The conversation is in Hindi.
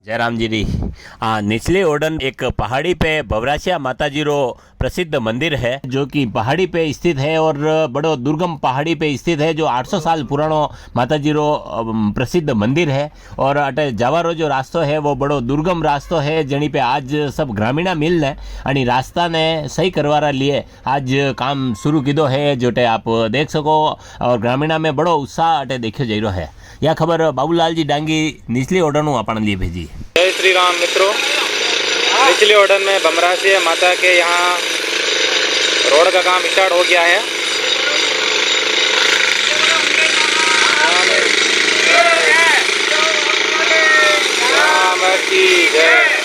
जयराम जी री। हाँ, निचली ओडन एक पहाड़ी पे भवराशिया माताजी रो प्रसिद्ध मंदिर है जो कि पहाड़ी पे स्थित है और बड़ो दुर्गम पहाड़ी पे स्थित है जो 800 साल पुरानो माताजी रो प्रसिद्ध मंदिर है। और अटे जावा रो जो रास्तो है वो बड़ो दुर्गम रास्तो है जनी पे आज सब ग्रामीणा मिल ने आणि रास्ता ने सही करवारा लिए आज काम शुरू कीधो है जोटे आप देख सको। और ग्रामीणा में बड़ो उत्साह अटे देखो जई रहो है। यह खबर बाबूलाल जी डांगी निचली ओडन अपन लिए भेजी। जय श्री राम मित्रों, निचली ओडन में भमराशिया माता के यहाँ रोड का काम स्टार्ट हो गया है। राम की जय।